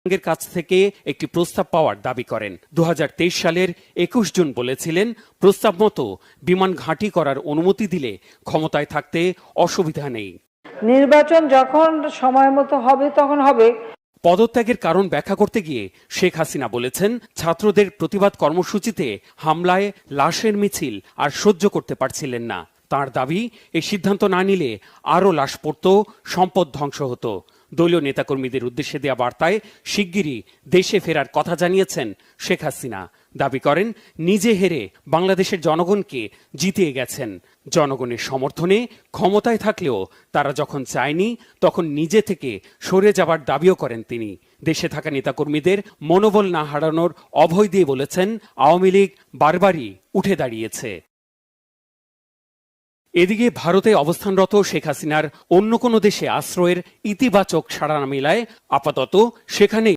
এর কাছ থেকে একটি প্রস্তাব পাওয়ার দাবি করেন। 2023 সালের 21 জুন বলেছিলেন, প্রস্তাব মতো বিমান ঘাঁটি করার অনুমতি দিলে ক্ষমতায় থাকতে অসুবিধা নেই। নির্বাচন যখন সময় মতো হবে তখন হবে। পদত্যাগের কারণ ব্যাখ্যা করতে গিয়ে শেখ হাসিনা বলেছেন, ছাত্রদের প্রতিবাদ কর্মসূচিতে হামলায় লাশের মিছিল আর সহ্য করতে পারছিলেন না। তার দাবি, এই সিদ্ধান্ত না নিলে আরও লাশ পড়ত, সম্পদ ধ্বংস হতো। দলীয় নেতাকর্মীদের উদ্দেশ্যে দেয়া বার্তায় শিগগিরই দেশে ফেরার কথা জানিয়েছেন শেখ হাসিনা। দাবি করেন, নিজে হেরে বাংলাদেশের জনগণকে জিতিয়ে গেছেন। জনগণের সমর্থনে ক্ষমতায় থাকলেও তারা যখন চায়নি তখন নিজে থেকে সরে যাবার দাবিও করেন তিনি। দেশে থাকা নেতাকর্মীদের মনোবল না হারানোর অভয় দিয়ে বলেছেন, আওয়ামী লীগ বারবারই উঠে দাঁড়িয়েছে। এদিকে ভারতে অবস্থানরত শেখ হাসিনার অন্য কোনো দেশে আশ্রয়ের ইতিবাচক সাড়া না মেলায় আপাতত সেখানে